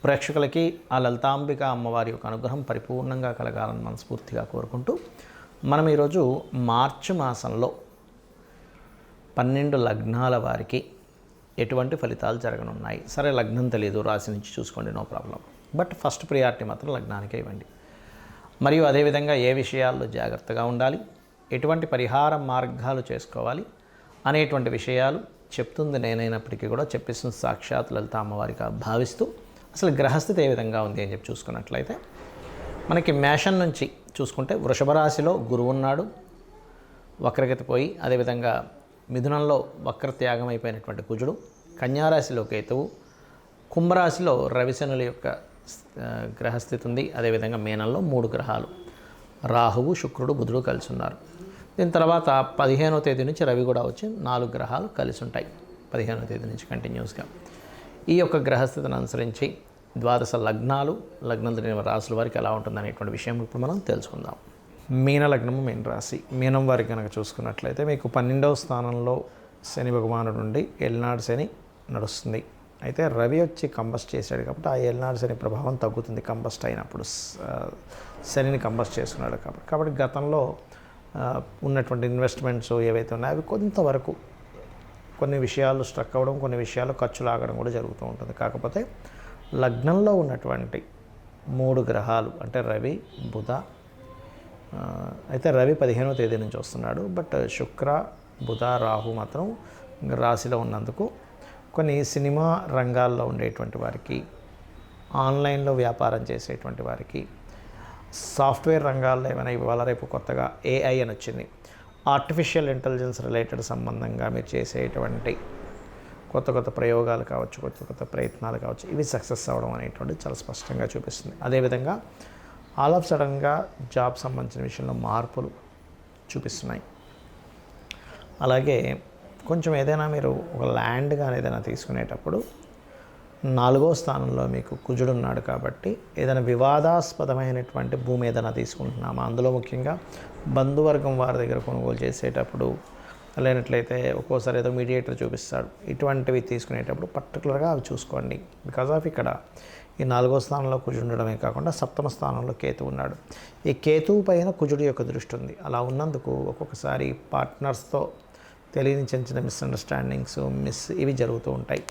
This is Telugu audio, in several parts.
ప్రేక్షకులకి ఆ లలితాంబిక అమ్మవారి యొక్క అనుగ్రహం పరిపూర్ణంగా కలగాలని మనస్ఫూర్తిగా కోరుకుంటూ మనం ఈరోజు మార్చి మాసంలో 12 లగ్నాల వారికి ఎటువంటి ఫలితాలు జరగనున్నాయి. సరే, లగ్నం తెలియదు, రాశి నుంచి చూసుకోండి, no problem. But first priority మాత్రం లగ్నానికే ఇవ్వండి. మరియు అదేవిధంగా ఏ విషయాల్లో జాగ్రత్తగా ఉండాలి, ఎటువంటి పరిహార మార్గాలు చేసుకోవాలి అనేటువంటి విషయాలు చెప్తుంది నేనైనప్పటికీ కూడా చెప్పేసిన సాక్షాత్ లలిత అమ్మవారిగా భావిస్తూ అసలు గ్రహస్థితి ఏ విధంగా ఉంది అని చెప్పి చూసుకున్నట్లయితే మనకి మేషం నుంచి చూసుకుంటే వృషభ రాశిలో గురువు ఉన్నాడు, వక్రగతి పోయి. అదేవిధంగా మిథునంలో వక్రత్యాగం అయిపోయినటువంటి కుజుడు, కన్యారాశిలో కేతువు, కుంభరాశిలో రవిశనుల యొక్క గ్రహస్థితి ఉంది. అదేవిధంగా మీనంలో 3 గ్రహాలు రాహువు, శుక్రుడు, బుధుడు కలిసి ఉన్నారు. దీని తర్వాత 15వ తేదీ నుంచి రవి కూడా వచ్చి 4 గ్రహాలు కలిసి ఉంటాయి. 15వ తేదీ నుంచి కంటిన్యూస్గా ఈ యొక్క గ్రహస్థితిని అనుసరించి ద్వాదశ లగ్నాలు, లగ్నం తెలియని రాశుల వారికి ఎలా ఉంటుందనేటువంటి విషయం ఇప్పుడు మనం తెలుసుకుందాం. మీన లగ్నము, మీన రాశి. మీనం వారికి కనుక చూసుకున్నట్లయితే మీకు 12వ స్థానంలో శని భగవానుడు నుండి ఏలినాడు శని నడుస్తుంది. అయితే రవి వచ్చి కంబస్ట్ చేశాడు కాబట్టి ఆ ఏలినాడు శని ప్రభావం తగ్గుతుంది. కంబస్ట్ అయినప్పుడు శనిని కంబస్ట్ చేసుకున్నాడు కాబట్టి గతంలో ఉన్నటువంటి ఇన్వెస్ట్మెంట్స్ ఏవైతే ఉన్నాయో అవి కొంతవరకు కొన్ని విషయాలు స్ట్రక్ అవ్వడం, కొన్ని విషయాలు ఖర్చులు ఆగడం కూడా జరుగుతూ ఉంటుంది. కాకపోతే లగ్నంలో ఉన్నటువంటి 3 గ్రహాలు అంటే రవి, బుధ, అయితే రవి 15వ తేదీ నుంచి వస్తున్నాడు. బట్ శుక్ర, బుధ, రాహు మాత్రం రాశిలో ఉన్నందుకు కొన్ని సినిమా రంగాల్లో ఉండేటువంటి వారికి, ఆన్లైన్లో వ్యాపారం చేసేటువంటి వారికి, సాఫ్ట్వేర్ రంగాల్లో ఏమైనా ఇవాళ రేపు కొత్తగా AI అని వచ్చింది, ఆర్టిఫిషియల్ ఇంటెలిజెన్స్ రిలేటెడ్ సంబంధంగా మీరు చేసేటువంటి కొత్త ప్రయోగాలు కావచ్చు, కొత్త ప్రయత్నాలు కావచ్చు, ఇవి సక్సెస్ అవ్వడం అనేటువంటిది చాలా స్పష్టంగా చూపిస్తుంది. అదేవిధంగా ఆల్ ఆఫ్ సడన్గా జాబ్ సంబంధించిన విషయంలో మార్పులు చూపిస్తున్నాయి. అలాగే కొంచెం ఏదైనా మీరు ఒక ల్యాండ్ కానీ ఏదైనా తీసుకునేటప్పుడు 4వ స్థానంలో మీకు కుజుడు ఉన్నాడు కాబట్టి ఏదైనా వివాదాస్పదమైనటువంటి భూమి ఏదైనా తీసుకుంటున్నామా, అందులో ముఖ్యంగా బంధువర్గం వారి దగ్గర కొనుగోలు చేసేటప్పుడు, లేనట్లయితే ఒక్కోసారి ఏదో మీడియేటర్ చూపిస్తాడు, ఇటువంటివి తీసుకునేటప్పుడు పర్టికులర్గా అవి చూసుకోండి. బికాజ్ ఆఫ్ ఇక్కడ ఈ 4వ స్థానంలో కుజుడు ఉండడమే కాకుండా 7వ స్థానంలో కేతు ఉన్నాడు. ఈ కేతువు పైన కుజుడు యొక్క దృష్టి ఉంది. అలా ఉన్నందుకు ఒక్కొక్కసారి పార్ట్నర్స్తో తెలియని చిన్న మిస్అండర్స్టాండింగ్స్ ఇవి జరుగుతూ ఉంటాయి.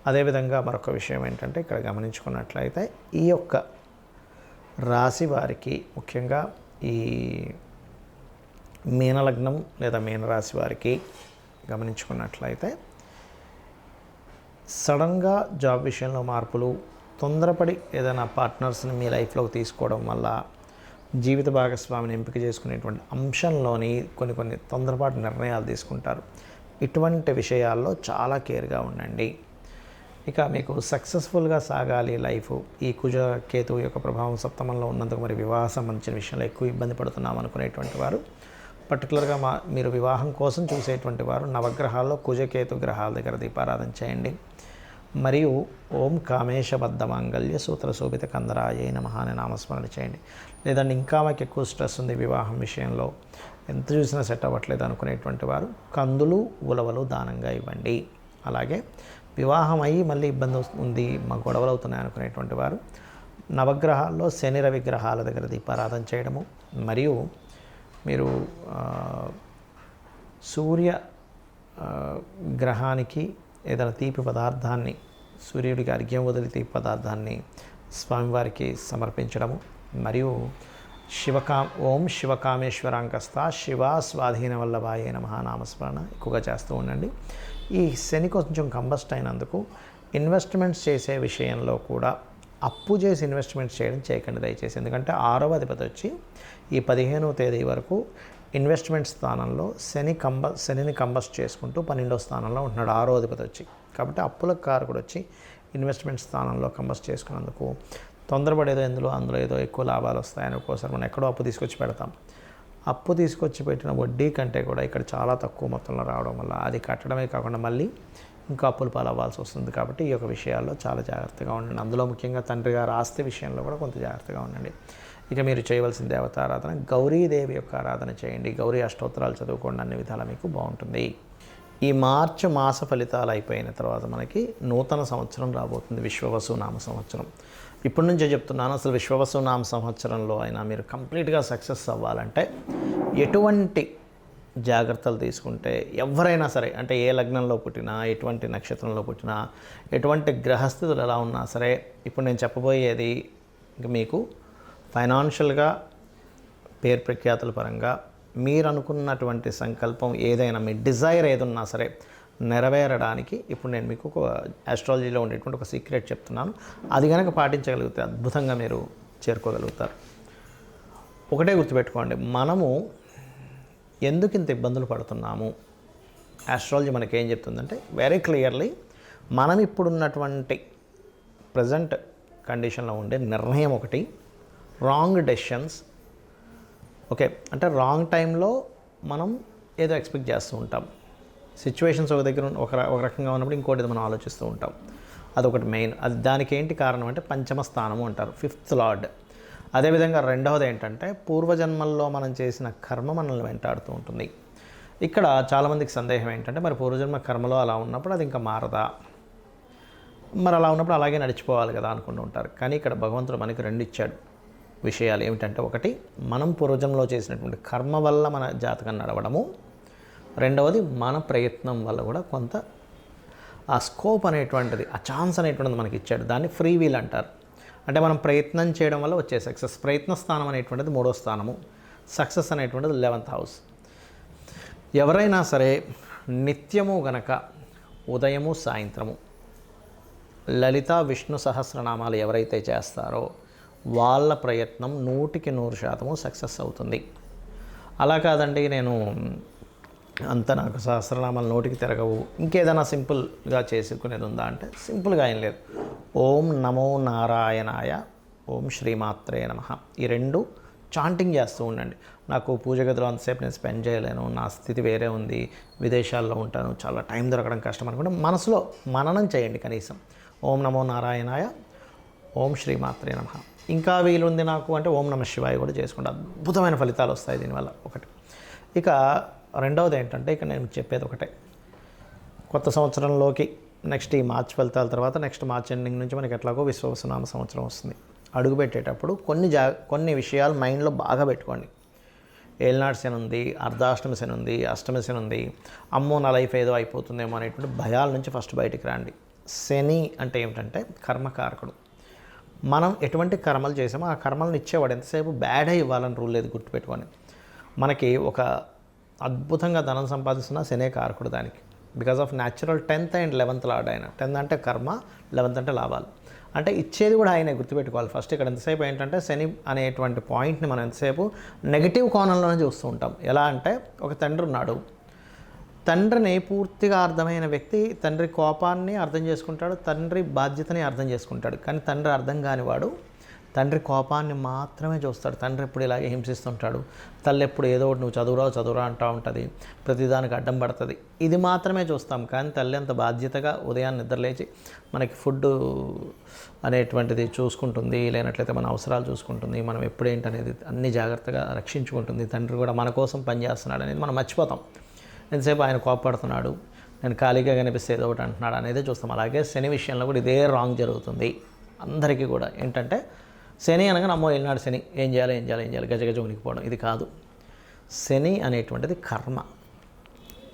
అదేవిధంగా మరొక విషయం ఏంటంటే ఇక్కడ గమనించుకున్నట్లయితే ఈ యొక్క రాశి వారికి ముఖ్యంగా ఈ మీనలగ్నం లేదా మీనరాశి వారికి గమనించుకున్నట్లయితే సడన్గా జాబ్ విషయంలో మార్పులు, తొందరపడి ఏదైనా పార్ట్నర్స్ని మీ లైఫ్లోకి తీసుకోవడం వల్ల జీవిత భాగస్వామిని ఎంపిక చేసుకునేటువంటి అంశంలోని కొన్ని తొందరపాటు నిర్ణయాలు తీసుకుంటారు. ఇటువంటి విషయాల్లో చాలా కేర్గా ఉండండి. ఇక మీకు సక్సెస్ఫుల్గా సాగాలి లైఫ్, ఈ కుజ కేతువు యొక్క ప్రభావం సప్తమంలో ఉన్నందుకు మరి వివాహ సంబంధించిన విషయంలో ఎక్కువ ఇబ్బంది పడుతున్నాం అనుకునేటువంటి వారు, పర్టికులర్గా మీరు వివాహం కోసం చూసేటువంటి వారు నవగ్రహాల్లో కుజకేతు గ్రహాల దగ్గర దీపారాధన చేయండి. మరియు ఓం కామేశబద్ధ మాంగళ్య సూత్ర శోభిత కందరాయ నమః అనే నామస్మరణ చేయండి. లేదంటే ఇంకా మాకు ఎక్కువ స్ట్రెస్ ఉంది వివాహం విషయంలో, ఎంత చూసినా సెట్ అవ్వట్లేదు అనుకునేటువంటి వారు కందులు, ఉలవలు దానంగా ఇవ్వండి. అలాగే వివాహం అయ్యి మళ్ళీ ఇబ్బంది ఉంది, మా గొడవలు అవుతున్నాయి అనుకునేటువంటి వారు నవగ్రహాల్లో శని రవి గ్రహాల దగ్గర దీపారాధన చేయడము, మరియు మీరు సూర్య గ్రహానికి ఏదైనా తీపి పదార్థాన్ని, సూర్యుడికి అర్ఘ్యం వదిలి తీపి పదార్థాన్ని స్వామివారికి సమర్పించడము, మరియు ఓం శివకామేశ్వరాంకస్త శివ స్వాధీన వల్లభాయ నమః నామస్మరణ ఎక్కువగా చేస్తూ ఉండండి. ఈ శని కొంచెం కంబస్ట్ అయినందుకు ఇన్వెస్ట్మెంట్స్ చేసే విషయంలో కూడా అప్పు చేసి ఇన్వెస్ట్మెంట్స్ చేయకండి దయచేసి. ఎందుకంటే 6వ అధిపతి వచ్చి ఈ 15వ తేదీ వరకు ఇన్వెస్ట్మెంట్ స్థానంలో శనిని కంబస్ట్ చేసుకుంటూ 12వ స్థానంలో ఉంటున్నాడు 6వ అధిపతి వచ్చి. కాబట్టి అప్పులకు కారకుడు వచ్చి ఇన్వెస్ట్మెంట్ స్థానంలో కంబస్ట్ చేసుకున్నందుకు తొందరపడేదో అందులో ఏదో ఎక్కువ లాభాలు వస్తాయని ఒక్కోసారి మనం ఎక్కడో అప్పు తీసుకొచ్చి పెడతాం. అప్పు తీసుకొచ్చి పెట్టిన వడ్డీ కంటే కూడా ఇక్కడ చాలా తక్కువ మొత్తంలో రావడం వల్ల అది కట్టడమే కాకుండా మళ్ళీ ఇంకా అప్పులు పాలవ్వాల్సి వస్తుంది. కాబట్టి ఈ యొక్క విషయాల్లో చాలా జాగ్రత్తగా ఉండండి. అందులో ముఖ్యంగా తండ్రి గారి ఆస్తి విషయంలో కూడా కొంత జాగ్రత్తగా ఉండండి. ఇక మీరు చేయవలసిన దేవతారాధన గౌరీదేవి యొక్క ఆరాధన చేయండి. గౌరీ అష్టోత్తరాలు చదువుకోండి, అన్ని విధాలా మీకు బాగుంటుంది. ఈ మార్చి మాస ఫలితాలు అయిపోయిన తర్వాత మనకి నూతన సంవత్సరం రాబోతుంది, విశ్వవసు నామ సంవత్సరం. ఇప్పటి నుంచే చెప్తున్నాను, అసలు విశ్వవసు నామ సంవత్సరంలో అయినా మీరు కంప్లీట్గా సక్సెస్ అవ్వాలంటే ఎటువంటి జాగ్రత్తలు తీసుకుంటే ఎవరైనా సరే, అంటే ఏ లగ్నంలో పుట్టినా, ఎటువంటి నక్షత్రంలో పుట్టినా, ఎటువంటి గ్రహస్థితులు ఎలా ఉన్నా సరే, ఇప్పుడు నేను చెప్పబోయేది మీకు ఫైనాన్షియల్గా, పేరు ప్రఖ్యాతుల పరంగా మీరు అనుకున్నటువంటి సంకల్పం ఏదైనా, మీ డిజైర్ ఏదున్నా సరే నెరవేరడానికి ఇప్పుడు నేను మీకు ఒక ఆస్ట్రాలజీలో ఉండేటువంటి ఒక సీక్రెట్ చెప్తున్నాను. అది కనుక పాటించగలిగితే అద్భుతంగా మీరు చేరుకోగలుగుతారు. ఒకటే గుర్తుపెట్టుకోండి, మనము ఎందుకు ఇంత ఇబ్బందులు పడుతున్నాము, ఆస్ట్రాలజీ మనకేం చెప్తుందంటే వెరీ క్లియర్లీ, మనం ఇప్పుడున్నటువంటి ప్రజెంట్ కండిషన్లో ఉండే నిర్ణయం ఒకటి, రాంగ్ డెసిషన్స్. ఓకే, అంటే రాంగ్ టైంలో మనం ఏదో ఎక్స్పెక్ట్ చేస్తూ ఉంటాం. సిచ్యువేషన్స్ ఒక దగ్గర ఒక రకంగా ఉన్నప్పుడు ఇంకోటి మనం ఆలోచిస్తూ ఉంటాం. అదొకటి మెయిన్. అది దానికి ఏంటి కారణం అంటే పంచమ స్థానము అంటారు, 5th లార్డ్. అదేవిధంగా రెండవది ఏంటంటే పూర్వజన్మల్లో మనం చేసిన కర్మ మనల్ని వెంటాడుతూ ఉంటుంది. ఇక్కడ చాలామందికి సందేహం ఏంటంటే మరి పూర్వజన్మ కర్మలో అలా ఉన్నప్పుడు అది ఇంకా మారదా, మరి అలా ఉన్నప్పుడు అలాగే నడిచిపోవాలి కదా అనుకుంటూ ఉంటారు. కానీ ఇక్కడ భగవంతుడు మనకి రెండు ఇచ్చాడు విషయాలు. ఏమిటంటే ఒకటి, మనం పూర్వజన్మలో చేసినటువంటి కర్మ వల్ల మన జాతకం నడవడము, రెండవది మన ప్రయత్నం వల్ల కూడా కొంత ఆ స్కోప్ అనేటువంటిది, ఆ ఛాన్స్ అనేటువంటిది మనకి ఇచ్చాడు. దాన్ని ఫ్రీ వీల్ అంటారు. అంటే మనం ప్రయత్నం చేయడం వల్ల వచ్చే సక్సెస్. ప్రయత్న స్థానం అనేటువంటిది 3వ స్థానము, సక్సెస్ అనేటువంటిది 11th హౌస్. ఎవరైనా సరే నిత్యము గనక ఉదయము సాయంత్రము లలిత విష్ణు సహస్రనామాలు ఎవరైతే చేస్తారో వాళ్ళ ప్రయత్నం 100% సక్సెస్ అవుతుంది. అలా కాదండి, నేను అంత నాకు సహస్రనామాలు నోటికి తిరగవు, ఇంకేదైనా సింపుల్గా చేసుకునేది ఉందా అంటే సింపుల్గా ఏం లేదు. ఓం నమో నారాయణాయ, ఓం శ్రీమాత్రే నమః, ఈ రెండు చాంటింగ్ చేస్తూ ఉండండి. నాకు పూజ గదిలో అంతసేపు నేను స్పెండ్ చేయలేను, నా స్థితి వేరే ఉంది, విదేశాల్లో ఉంటాను, చాలా టైం దొరకడం కష్టం అనుకుంటే మనసులో మననం చేయండి కనీసం. ఓం నమో నారాయణాయ, ఓం శ్రీమాత్రే నమః. ఇంకా వీలుంది నాకు అంటే ఓం నమః శివాయ కూడా చేసుకుంటే అద్భుతమైన ఫలితాలు వస్తాయి దీనివల్ల. ఒకటి. ఇక రెండవది ఏంటంటే, ఇక నేను చెప్పేది ఒకటే, కొత్త సంవత్సరంలోకి నెక్స్ట్ ఈ మార్చ్ ఫలితాల తర్వాత నెక్స్ట్ మార్చ్ ఎండింగ్ నుంచి మనకి ఎట్లాగో విశ్వవసునామ సంవత్సరం వస్తుంది. అడుగుపెట్టేటప్పుడు కొన్ని విషయాలు మైండ్లో బాగా పెట్టుకోండి. ఏలినాడు శని ఉంది, అర్ధాష్టమి శని ఉంది, అష్టమి శని ఉంది, అమ్మో నా లైఫ్ ఏదో అయిపోతుందేమో అనేటువంటి భయాల నుంచి ఫస్ట్ బయటికి రండి. శని అంటే ఏమిటంటే కర్మకారకుడు. మనం ఎటువంటి కర్మలు చేసామో ఆ కర్మలను ఇచ్చేవాడు ఎంతసేపు బ్యాడే ఇవ్వాలని రూల్ లేదు, గుర్తుపెట్టుకోండి. మనకి ఒక అద్భుతంగా ధనం సంపాదిస్తున్న శనే కారకుడు దానికి. Because of natural 10th and 11th lord ఆయన. 10th అంటే కర్మ, 11th అంటే లాభాలు. అంటే ఇచ్చేది కూడా ఆయనే, గుర్తుపెట్టుకోవాలి ఫస్ట్. ఇక్కడ ఎంతసేపు ఏంటంటే శని అనేటువంటి పాయింట్ని మనం ఎంతసేపు నెగిటివ్ కోణంలోనే చూస్తూ ఉంటాం. ఎలా అంటే ఒక తండ్రి ఉన్నాడు, తండ్రిని పూర్తిగా అర్థమైన వ్యక్తి తండ్రి కోపాన్ని అర్థం చేసుకుంటాడు, తండ్రి బాధ్యతని అర్థం చేసుకుంటాడు. కానీ తండ్రి అర్థం కానివాడు తండ్రి కోపాన్ని మాత్రమే చూస్తాడు. తండ్రి ఎప్పుడు ఇలాగే హింసిస్తుంటాడు, తల్లి ఎప్పుడు ఏదో ఒకటి నువ్వు చదువురా అంటూ ఉంటుంది, ప్రతిదానికి అడ్డం పడుతుంది. ఇది మాత్రమే చూస్తాం. కానీ తల్లి అంత బాధ్యతగా ఉదయాన్ని నిద్రలేచి మనకి ఫుడ్ అనేటువంటిది చూసుకుంటుంది, లేనట్లయితే మన అవసరాలు చూసుకుంటుంది, మనం ఎప్పుడేంటనేది అన్ని జాగ్రత్తగా రక్షించుకుంటుంది. తండ్రి కూడా మన కోసం పనిచేస్తున్నాడు అనేది మనం మర్చిపోతాం. ఎంతసేపు ఆయన కోపడుతున్నాడు, నేను ఖాళీగా కనిపిస్తే ఏదో ఒకటి అంటున్నాడు అనేది చూస్తాం. అలాగే శని విషయంలో కూడా ఇదే రాంగ్ జరుగుతుంది అందరికీ కూడా. ఏంటంటే శని అనగా నమ్మో వెళ్ళినాడు శని, ఏం చేయాలి గజగజ ఉనికిపోవడం, ఇది కాదు. శని అనేటువంటిది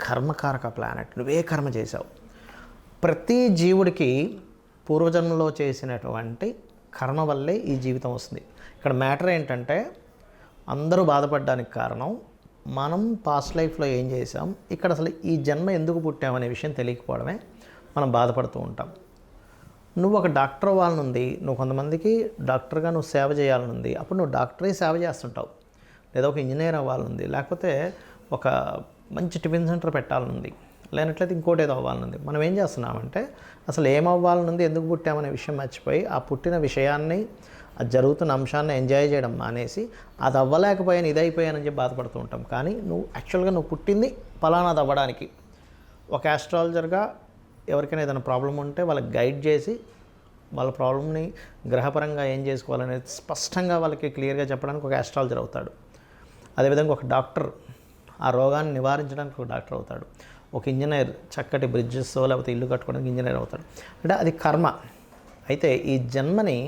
కర్మకారక ప్లానెట్. నువ్వే కర్మ చేశావు. ప్రతి జీవుడికి పూర్వజన్మలో చేసినటువంటి కర్మ వల్లే ఈ జీవితం వస్తుంది. ఇక్కడ మ్యాటర్ ఏంటంటే అందరూ బాధపడడానికి కారణం మనం పాస్ట్ లైఫ్లో ఏం చేసాం, ఇక్కడ అసలు ఈ జన్మ ఎందుకు పుట్టామనే విషయం తెలియకపోవడమే మనం బాధపడుతూ ఉంటాం. నువ్వు ఒక డాక్టర్ అవ్వాలనుంది, నువ్వు కొంతమందికి డాక్టర్గా నువ్వు సేవ చేయాలనుంది, అప్పుడు నువ్వు డాక్టరే సేవ చేస్తుంటావు. లేదా ఒక ఇంజనీర్ అవ్వాలనుంది, లేకపోతే ఒక మంచి టిఫిన్ సెంటర్ పెట్టాలనుంది, లేనట్లయితే ఇంకోటి ఏదో అవ్వాలనుంది. మనం ఏం చేస్తున్నామంటే అసలు ఏమవ్వాలనుంది, ఎందుకు పుట్టామనే విషయం మర్చిపోయి ఆ పుట్టిన విషయాన్ని, అది జరుగుతున్న అంశాన్ని ఎంజాయ్ చేయడం మానేసి అది అవ్వలేకపోయాను, ఇది అయిపోయానని చెప్పి బాధపడుతూ ఉంటాం. కానీ యాక్చువల్గా నువ్వు పుట్టింది ఫలానాది అవ్వడానికి. ఒక ఆస్ట్రాలజర్గా ఎవరికైనా ఏదైనా ప్రాబ్లం ఉంటే వాళ్ళకి గైడ్ చేసి వాళ్ళ ప్రాబ్లమ్ని గ్రహపరంగా ఏం చేసుకోవాలనేది స్పష్టంగా వాళ్ళకి క్లియర్గా చెప్పడానికి ఒక ఆస్ట్రాలజర్ అవుతాడు. అదేవిధంగా ఒక డాక్టర్ ఆ రోగాన్ని నివారించడానికి ఒక డాక్టర్ అవుతాడు. ఒక ఇంజనీర్ చక్కటి బ్రిడ్జెస్ లేకపోతే ఇల్లు కట్టుకోవడానికి ఇంజనీర్ అవుతాడు. అంటే అది కర్మ. అయితే ఈ జన్మని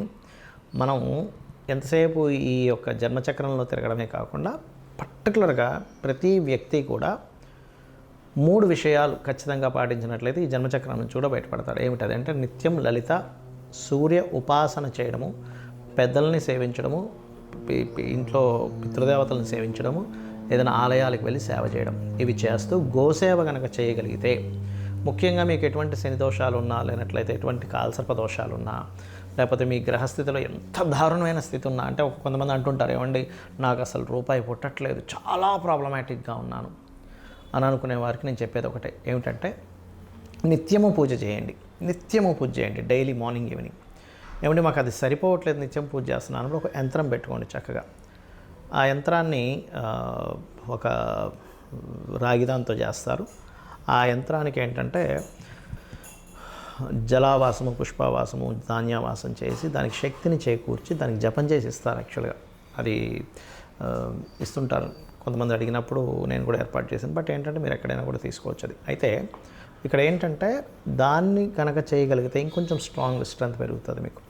మనం ఎంతసేపు ఈ యొక్క జన్మచక్రంలో తిరగడమే కాకుండా పర్టికులర్గా ప్రతి వ్యక్తి కూడా 3 విషయాలు ఖచ్చితంగా పాటించినట్లయితే ఈ జన్మచక్రం నుంచి కూడా బయటపడతారు. ఏమిటది అంటే నిత్యం లలిత సూర్య ఉపాసన చేయడము, పెద్దల్ని సేవించడము, ఇంట్లో పితృదేవతలను సేవించడము, ఏదైనా ఆలయాలకు వెళ్ళి సేవ చేయడం. ఇవి చేస్తూ గోసేవ కనుక చేయగలిగితే, ముఖ్యంగా మీకు ఎటువంటి శని దోషాలు ఉన్నా, లేనట్లయితే ఎటువంటి కాలసర్ప దోషాలు ఉన్నా, లేకపోతే మీ గ్రహస్థితిలో ఎంత దారుణమైన స్థితి ఉన్నా, అంటే కొంతమంది అంటుంటారు ఏమండి నాకు అసలు రూపాయి పుట్టట్లేదు, చాలా ప్రాబ్లమాటిక్గా ఉన్నాను అని అనుకునే వారికి నేను చెప్పేది ఒకటే, ఏమిటంటే నిత్యము పూజ చేయండి. నిత్యము పూజ చేయండి, డైలీ మార్నింగ్ ఈవినింగ్. ఏమంటే మాకు అది సరిపోవట్లేదు, నిత్యం పూజ చేస్తున్నాను, ఒక యంత్రం పెట్టుకోండి చక్కగా. ఆ యంత్రాన్ని ఒక రాగిదాంతో చేస్తారు. ఆ యంత్రానికి ఏంటంటే జలావాసము, పుష్పవాసము, ధాన్యవాసం చేసి దానికి శక్తిని చేకూర్చి దానికి జపం చేసి ఇస్తారు. యాక్చువల్గా అది ఇస్తుంటారు. కొంతమంది అడిగినప్పుడు నేను కూడా ఏర్పాటు చేశాను. బట్ ఏంటంటే మీరు ఎక్కడైనా కూడా తీసుకోవచ్చు అది. అయితే ఇక్కడ ఏంటంటే దాన్ని కనుక చేయగలిగితే ఇంకొంచెం స్ట్రెంత్ పెరుగుతుంది మీకు.